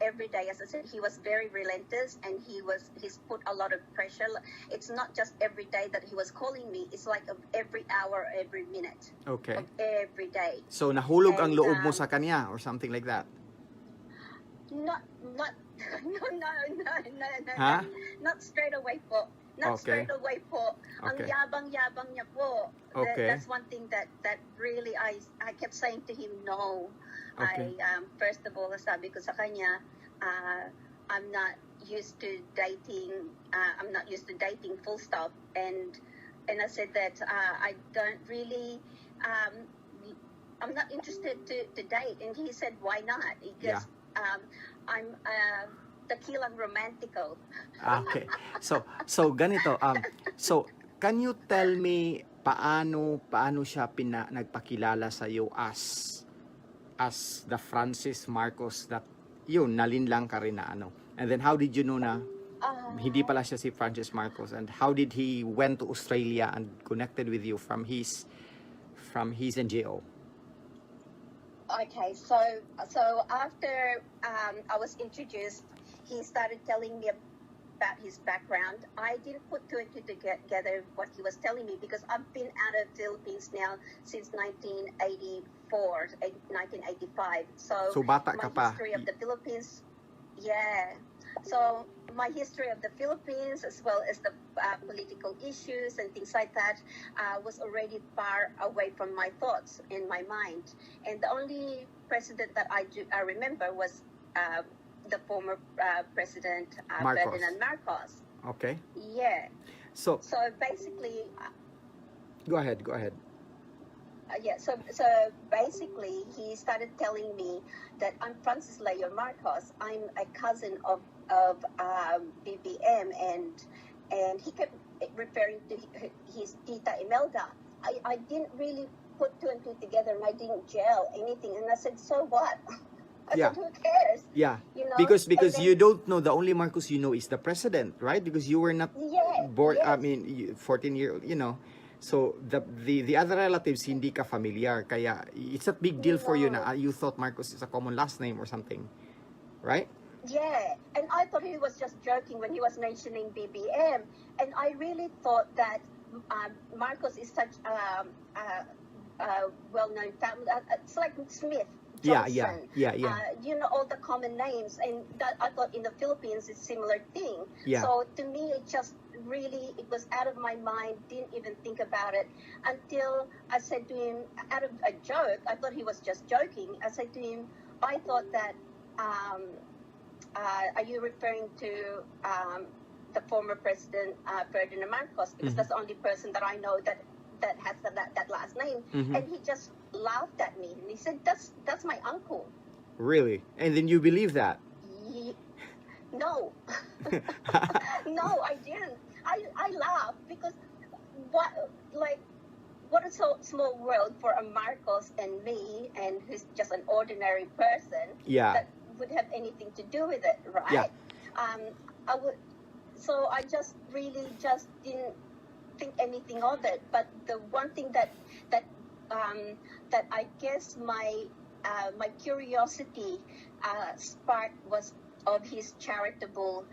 every day. As I said, he was very relentless, and he's put a lot of pressure. It's not just every day that he was calling me. It's like of every hour, every minute, Okay. of every day. So nahulog ang And loob mo sa kanya or something like that? not no, Huh? not straight away po. Not Okay. straight away po. Ang Okay. yabang niya po. Okay. That's one thing that really I kept saying to him no. Okay. First of all, sabi ko sa kanya, I'm not used to dating. I'm not used to dating, full stop. And I said that I don't really. I'm not interested to date. And he said, why not? Because I'm tequilang romantico. Okay. So ganito, so can you tell me paano siya nagpakilala sa iyo as the Francis Marcos that yun nalinlang ka rin na ano? And then how did you know na hindi pala siya si Francis Marcos, and how did he went to Australia and connected with you from his NGO? Okay, so after I was introduced, he started telling me about his background. I didn't put two and two together what he was telling me, because I've been out of Philippines now since 1984, 1985. So bata ka my pa. history of the Philippines, yeah. So my history of the Philippines, as well as the political issues and things like that, was already far away from my thoughts in my mind. And the only president that I remember was the former president, Ferdinand Marcos. Okay. Yeah. So basically, go ahead. So basically, he started telling me that I'm Francis Leo Marcos. I'm a cousin of BBM, and he kept referring to his Tita Imelda. I didn't really put two and two together, and I didn't gel anything. And I said, so what? I said, who cares? Yeah. You know? Because then, you don't know, the only Marcos you know is the president, right? Because you were not born. Yes. I mean, 14-year-old, you know. So the other relatives hindi ka familiar, kaya it's a big deal for you na you thought Marcos is a common last name or something, right? Yeah, and I thought he was just joking when he was mentioning BBM, and I really thought that Marcos is such a well-known family. It's like Smith. Johnson, Yeah. You know, all the common names, and that I thought in the Philippines it's similar thing. Yeah. So to me, it just really, it was out of my mind. Didn't even think about it until I said to him, out of a joke, I thought he was just joking. I said to him, I thought that, are you referring to the former president Ferdinand Marcos? Because that's the only person that I know that has that last name. And he just laughed at me, and he said, that's my uncle. Really? And then you believe that? No. No, I didn't. I laughed because what a small world for a Marcos and me, and who's just an ordinary person that would have anything to do with it, right? So I just really just didn't think anything of it. But the one thing that I guess my curiosity sparked was of his charitable.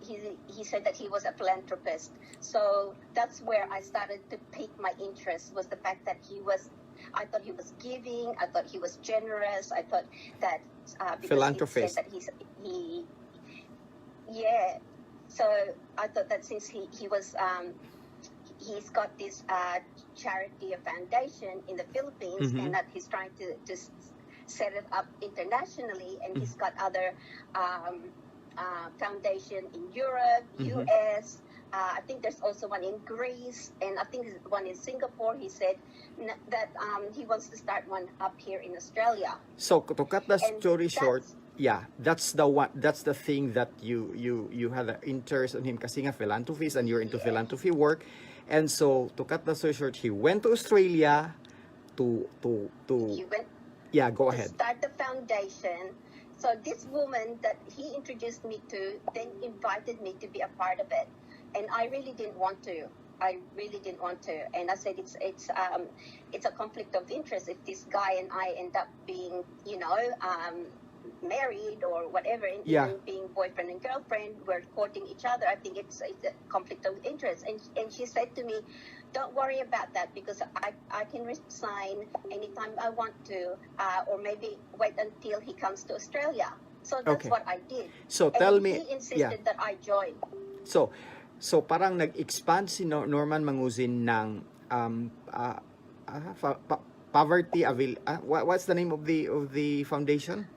He said that he was a philanthropist, so that's where I started to pique my interest. Was the fact that I thought he was giving. I thought he was generous. I thought that because philanthropist. He said that yeah. So I thought that since he was he's got this charity foundation in the Philippines, and that he's trying to set it up internationally, and he's got other foundation in Europe, US. I think there's also one in Greece, and I think there's one in Singapore. He said that he wants to start one up here in Australia. So to cut the story short, that's the one. That's the thing that you had an interest in him, kasi nga philanthropist, and you're into philanthropy work. And so to cut the story short, he went to Australia to He went go to ahead. start the foundation. So this woman that he introduced me to then invited me to be a part of it, and I really didn't want to. And I said it's a conflict of interest if this guy and I end up being, married or whatever, and Yeah. even being boyfriend and girlfriend, we're courting each other. I think it's a conflict of interest. And she said to me, "Don't worry about that because I can resign anytime I want to, or maybe wait until he comes to Australia." So that's Okay. what I did. So tell And me, he yeah. insisted that I join. So parang nag-expand si Norman Mangusin ng poverty what's the name of the foundation?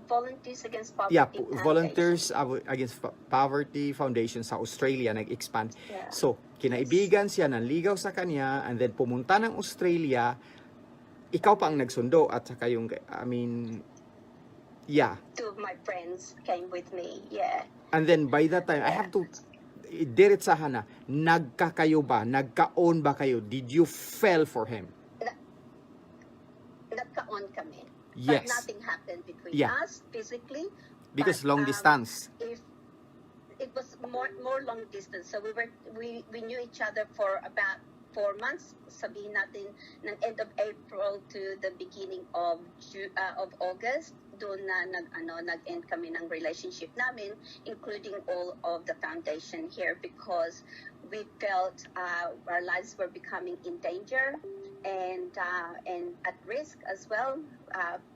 Volunteers Against Poverty Yeah, Foundation. Volunteers Against Poverty Foundation sa Australia nag-expand. Yeah. So, kinaibigan siya, nanligaw sa kanya, and then pumunta ng Australia, ikaw pa ang nagsundo at saka yung, I mean, yeah. Two of my friends came with me, yeah. And then by that time, I have to, diretsahan na, nagkakayo ba? Nagka-on ba kayo? Did you fell for him? Nagka-on kami. Yes. But nothing happened between Yeah. us physically. Because but, long distance. If it was more long distance, so we knew each other for about 4 months. Sabihin natin ng end of April to the beginning of August. Doon na nag-end kami ng relationship namin, including all of the foundation here, because we felt our lives were becoming in danger and at risk as well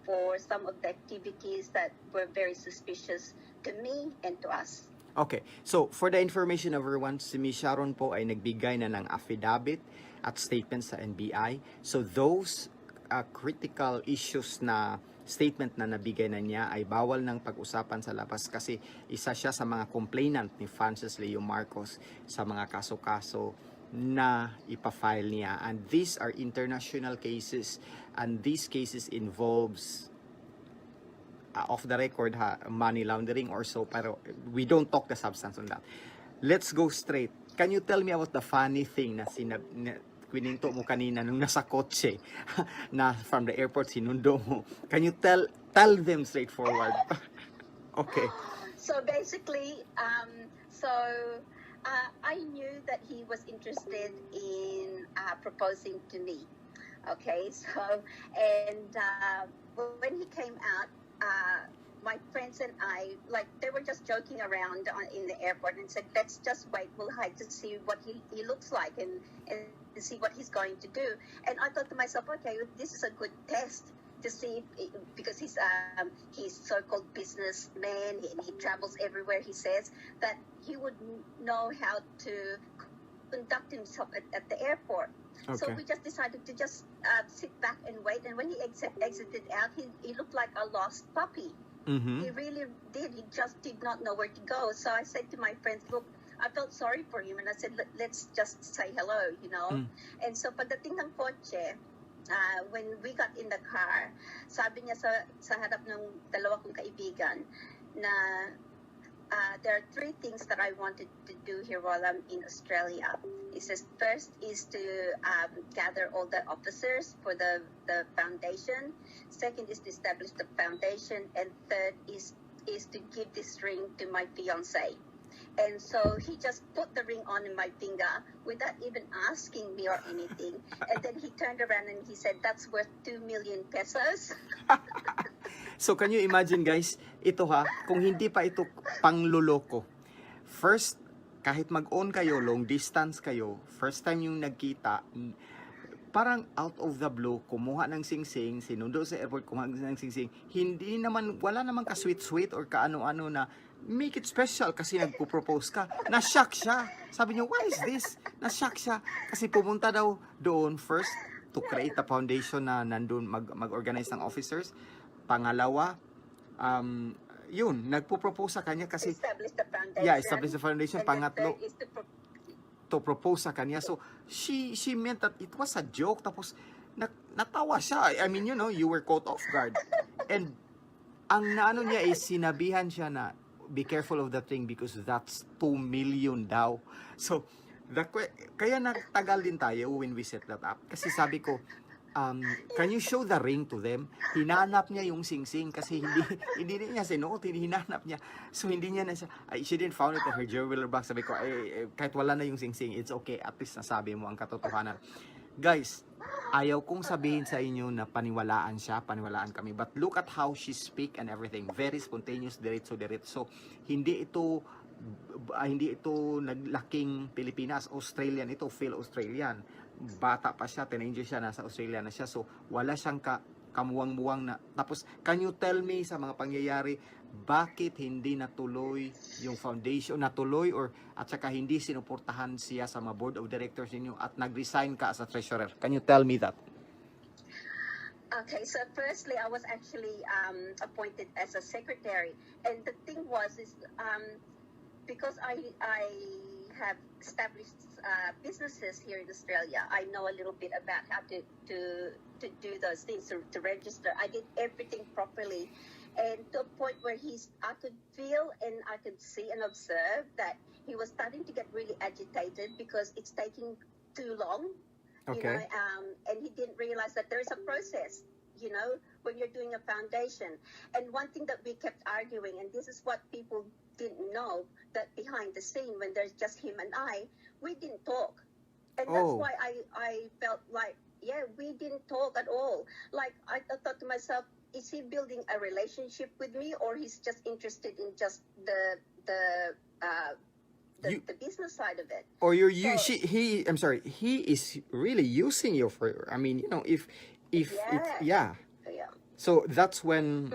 for some of the activities that were very suspicious to me and to us. Okay, so for the information of everyone, si Miss Sharon po ay nagbigay na ng affidavit at statement sa NBI. So those critical issues na statement na nabigay na niya ay bawal ng pag-usapan sa labas kasi isa siya sa mga complainant ni Francis Leo Marcos sa mga kaso-kaso na ipafile niya. And these are international cases, and these cases involves off the record money laundering or so, pero we don't talk the substance on that. Let's go straight. Can you tell me about the funny thing na kwininto mo kanina nung nasa kotse na from the airport sinundo mo? Can you tell them straightforward? Okay. So basically, I knew that he was interested in proposing to me. Okay, so and when he came out, my friends and I, like, they were just joking around in the airport and said, let's just wait, we'll hide to see what he looks like and see what he's going to do. And I thought to myself, okay, this is a good test to see because he's so-called businessman and he travels everywhere, he says, that he would know how to conduct himself at the airport. Okay. So we just decided to just sit back and wait. And when he exited out, he looked like a lost puppy. Mm-hmm. He really did. He just did not know where to go. So I said to my friends, look, I felt sorry for him. And I said, let's just say hello, you know. And so pagdating ng kotse, when we got in the car, sabi niya sa harap ng dalawa kong kaibigan na there are 3 things that I wanted to do here while I'm in Australia. He says first is to gather all the officers for the foundation. Second is to establish the foundation. And third is to give this ring to my fiancé. And so he just put the ring on in my finger without even asking me or anything. And then he turned around and he said, that's worth 2 million pesos. So can you imagine guys, ito kung hindi pa ito pangluloko. First, kahit mag-on kayo, long distance kayo, first time yung nagkita, parang out of the blue, kumuha ng singsing, sinundo sa airport, kumuha ng singsing, wala naman ka-sweet-sweet or kaano-ano na, make it special kasi nagpo-propose ka. Na-shock siya. Sabi niya, what is this? Na-shock siya. Kasi pumunta daw doon first to create a foundation na nandun mag-organize ng officers. Pangalawa, yun, nagpo-propose sa kanya kasi establish the foundation. Yeah, establish the foundation. And Pangatlo, is to propose sa kanya. So, she meant that it was a joke. Tapos, natawa siya. I mean, you know, you were caught off guard. And, ang naano niya is sinabihan siya na, be careful of that thing because that's 2 million daw. So, kaya nagtagal din tayo when we set that up. Kasi sabi ko, can you show the ring to them? Hinanap niya yung singsing kasi hindi niya sinuot, hinanap niya. So, hindi niya na siya, she didn't found it in her jeweler box. Sabi ko, kahit wala na yung singsing, it's okay. At least nasabi mo ang katotohanan. Guys, ayaw kong sabihin sa inyo na paniwalaan siya, paniwalaan kami. But look at how she speak and everything. Very spontaneous, diretso. Hindi ito naglaking Pilipinas, Australian ito, Phil Australian. Bata pa siya, teenager siya, nasa Australia na siya. So, wala siyang kamuwang-muwang na. Tapos, can you tell me sa mga pangyayari, bakit hindi natuloy yung foundation, natuloy or at saka hindi sinuportahan siya sa mga board of directors ninyo at nag-resign ka as a treasurer? Can you tell me that? Okay, so firstly, I was actually appointed as a secretary, and the thing was is because I have established businesses here in Australia. I know a little bit about how to do those things to register. I did everything properly, and to a point where I could feel and I could see and observe that he was starting to get really agitated because it's taking too long. Okay. And he didn't realize that there is a process, when you're doing a foundation. And one thing that we kept arguing, and this is what people didn't know, that behind the scene, when there's just him and I, we didn't talk. And that's why I felt like, we didn't talk at all. Like, I thought to myself, is he building a relationship with me, or he's just interested in just the business side of it? Or I'm sorry, he is really using you for, I mean, if it's, Yeah. So that's when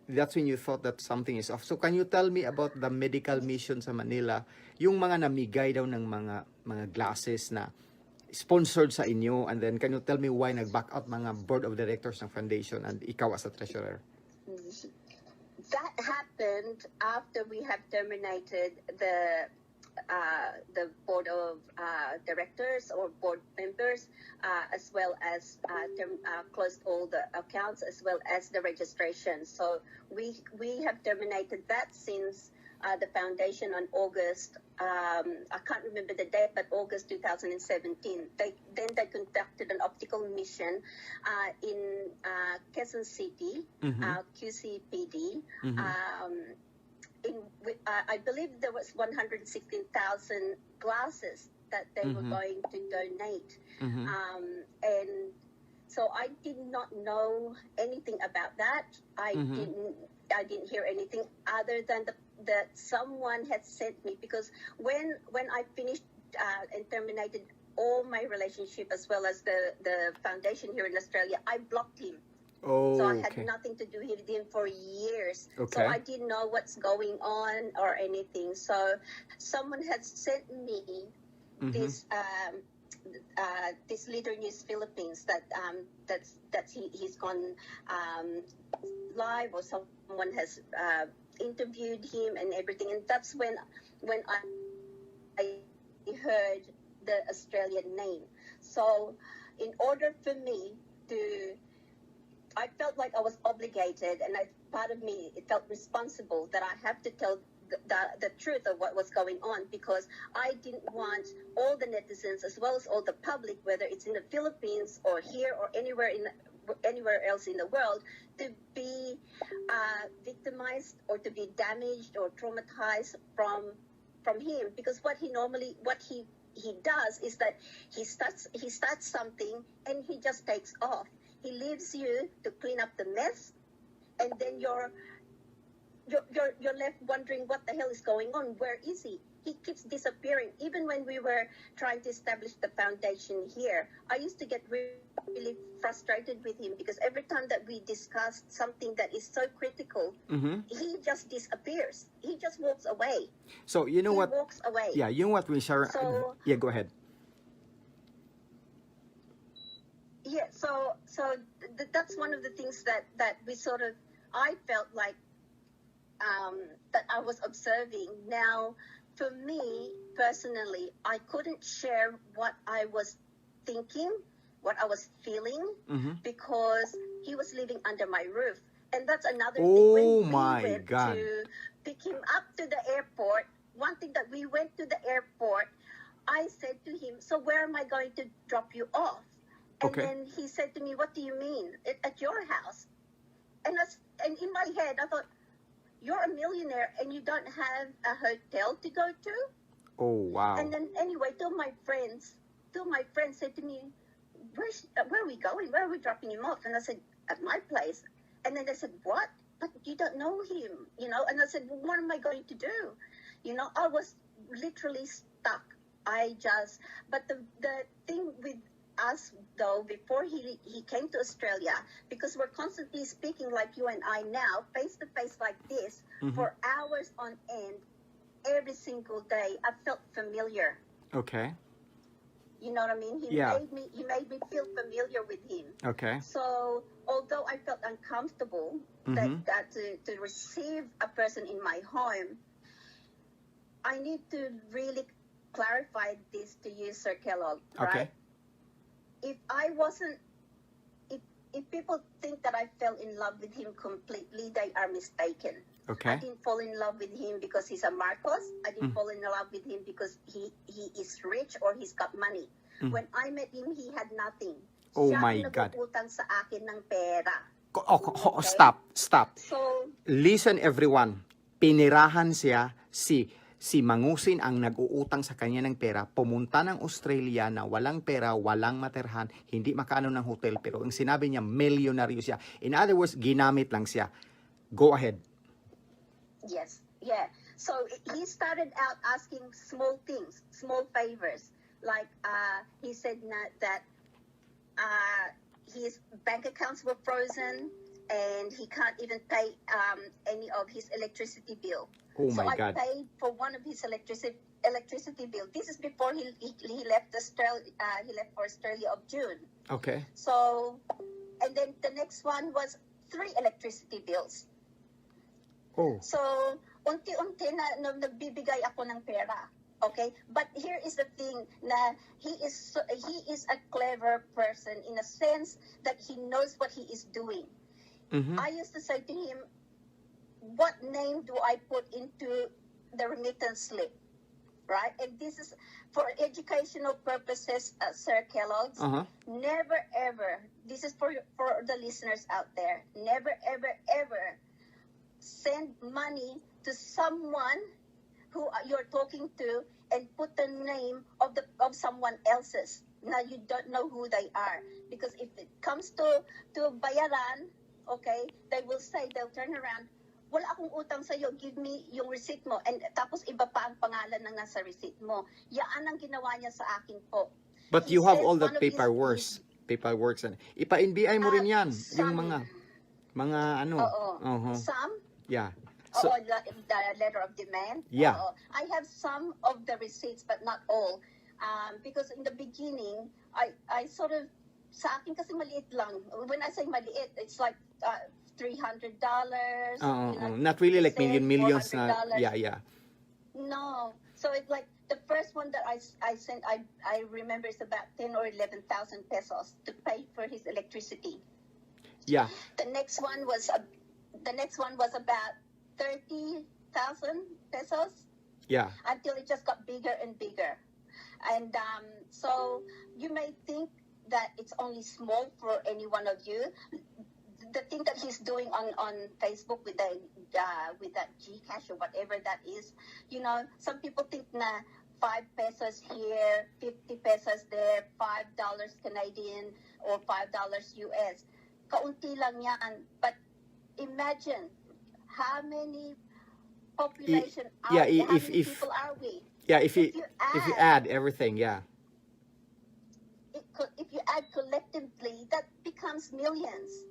you thought that something is off. So can you tell me about the medical mission sa Manila, yung mga namigay daw ng mga glasses na sponsored sa inyo, and then can you tell me why nag-back out mga board of directors ng foundation and ikaw as a treasurer? That happened after we have terminated the board of directors or board members, as well as closed all the accounts as well as the registration. So we have terminated that since the foundation on August. I can't remember the date, but August 2017. They conducted an optical mission in Quezon City, QCPD. I believe there was 116,000 glasses that they were going to donate. And so I did not know anything about that. I didn't hear anything other than that someone had sent me, because when I finished and terminated all my relationship as well as the foundation here in Australia, I blocked him. So I had nothing to do with him for years. So I didn't know what's going on or anything. So someone had sent me this Leader News Philippines he's gone live, or someone has interviewed him and everything. And that's when I heard the Australian name. So in order for me I felt like I was obligated, and part of me, it felt responsible that I have to tell the truth of what was going on, because I didn't want all the netizens as well as all the public, whether it's in the Philippines or here or anywhere else in the world, to be victimized or to be damaged or traumatized from him. Because what he does is that he starts something and he just takes off. He leaves you to clean up the mess, and then you're left wondering what the hell is going on. Where is he? He keeps disappearing. Even when we were trying to establish the foundation here, I used to get really frustrated with him, because every time that we discussed something that is so critical, he just disappears. He just walks away. So you know he what? Walks away. Yeah, you know what, Richard? So, yeah, go ahead. Yeah, so that's one of the things that we sort of, I felt like that I was observing. Now, for me personally, I couldn't share what I was thinking, what I was feeling, because he was living under my roof. And that's another thing. When we went to pick him up to the airport, one thing that we went to the airport, I said to him, so where am I going to drop you off? And then he said to me, what do you mean? At your house? And in my head, I thought, you're a millionaire and you don't have a hotel to go to? Oh, wow. And then anyway, two of my friends said to me, where are we going? Where are we dropping him off? And I said, at my place. And then they said, what? But you don't know him, you know? And I said, well, what am I going to do? You know, I was literally stuck. But the thing with us, though, before he came to Australia, because we're constantly speaking like you and I now, face to face like this, for hours on end, every single day, I felt familiar. Okay. You know what I mean? He made me feel familiar with him. Okay. So although I felt uncomfortable that to receive a person in my home, I need to really clarify this to you, Sir Kellogg, right? Okay. If I wasn't, if people think that I fell in love with him completely, they are mistaken. Okay. I didn't fall in love with him because he's a Marcos. I didn't fall in love with him because he is rich or he's got money. When I met him, he had nothing. Oh Siya my ang God. nag-uutang sa akin ng pera. Okay? Stop. So, Listen everyone. Pinirahan siya si Mangusin ang nag-uutang sa kanya ng pera, pumunta ng Australia na walang pera, walang materhan, hindi makaano ng hotel, pero ang sinabi niya, milyonaryo siya. In other words, ginamit lang siya. Go ahead. yes, yeah. So, he started out asking small things, small favors. Like, he said that his bank accounts were frozen and he can't even pay any of his electricity bill. Oh my so God. I paid for one of his electricity bill. This is before he left Australia. He left for Australia of June. Okay. So, and then the next one was 3 electricity bills. Oh. So, unti-unti na nagbibigay ako ng pera. Okay? But here is the thing na he is a clever person in a sense that he knows what he is doing. I used to say to him, what name do I put into the remittance slip? Right? And this is for educational purposes, Sir Kellogg's. Never ever, this is for the listeners out there, never ever ever send money to someone who you're talking to and put the name of someone else's. Now you don't know who they are, because if it comes to bayaran, okay, they'll turn around, wala akong utang sa'yo, give me yung receipt mo, and tapos iba pa ang pangalan na nasa receipt mo. Yaan ang ginawa niya sa akin po. But He you have says all the one of paperworks and ipa-NBI mo rin yan, yung some. mga ano. Some. Yeah. So, The letter of demand. Yeah. I have some of the receipts, but not all. Because in the beginning, I sort of, sa akin kasi maliit lang. When I say maliit, it's like $300. Not really like millions na. Yeah. No. So it's like the first one that I sent, I remember it's about 10 or 11,000 pesos to pay for his electricity. Yeah. The next one was about 30,000 pesos. Yeah. Until it just got bigger and bigger. And so you may think that it's only small for any one of you. The thing that he's doing on Facebook with that Gcash or whatever that is, you know, some people think na 5 pesos here, 50 pesos there, $5 Canadian or $5 US. Kaunti lang yan. But imagine how many population how many people are we? Yeah, if you add everything, yeah. If you add collectively, that becomes millions.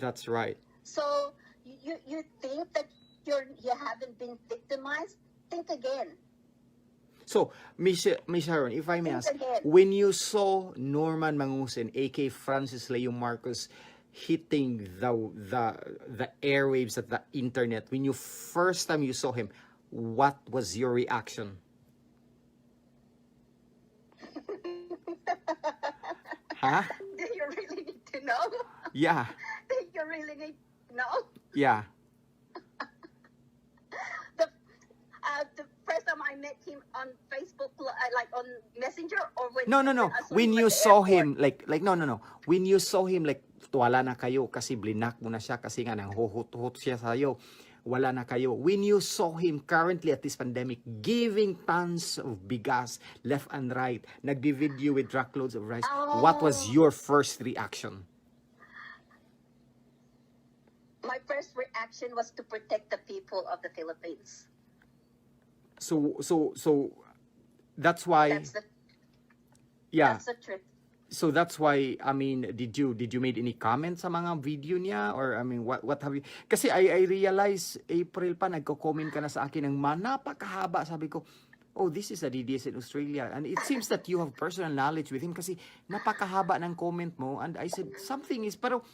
That's right. So you think that you haven't been victimized? Think again. So, Miss Sharon, if I may ask, again. when you saw Norman Mangusin, A.K.A. Francis Leo Marcos, hitting the airwaves at the internet, when you first time you saw him, what was your reaction? Huh? Do you really need to know? Yeah. Do you really need to know? Yeah. The first time I met him on Facebook, like on Messenger, or when No. When you saw him, like no. When you saw him, like tuwala na kayo kasi blinak mo na siya kasi nga nanghuhut-hut siya sa'yo. wala na kayo. When you saw him currently at this pandemic, giving tons of bigas left and right, nagbi-video with truckloads of rice, what was Oh, your first reaction? my first reaction was to protect the people of the Philippines. So that's why, That's the yeah. that's the truth. So that's why, I mean, did you made any comments sa mga video niya, or I mean, what have you? Kasi I realize April pa nagko-comment ka na sa akin ng napakahaba, sabi ko, oh, this is a DDS in Australia, and it seems that you have personal knowledge with him kasi napakahaba ng comment mo, and I said something is, pero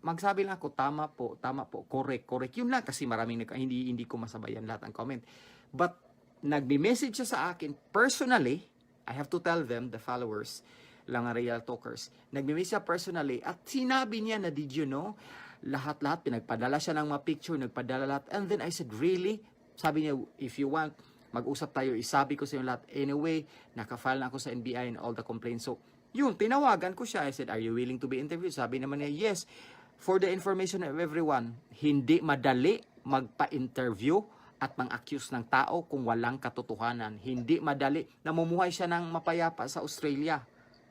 magsabi lang ako, tama po, correct, yun lang, kasi maraming hindi ko masabayan lahat ng comment. But nagbi-message siya sa akin personally. I have to tell them, the followers lang ang real talkers, nagmi-miss siya personally at sinabi niya na, did you know, lahat-lahat, pinagpadala siya ng mga picture, nagpadala lahat, and then I said, really? Sabi niya, if you want, mag-usap tayo, isabi ko sa inyo lahat. Anyway, nakafile na ako sa NBI and all the complaints. So, yun, tinawagan ko siya. I said, are you willing to be interviewed? Sabi naman niya, yes. For the information of everyone, hindi madali magpa-interview at mang-accuse ng tao kung walang katotohanan. Hindi madali. Namumuhay siya ng mapayapa sa Australia.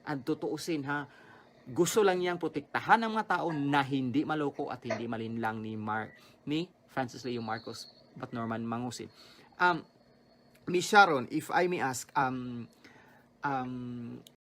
At tutuusin, ha, gusto lang niyang protektahan ng mga tao na hindi maloko at hindi malinlang ni Francis Leo Marcos but Norman Mangusin. Miss Sharon, if I may ask,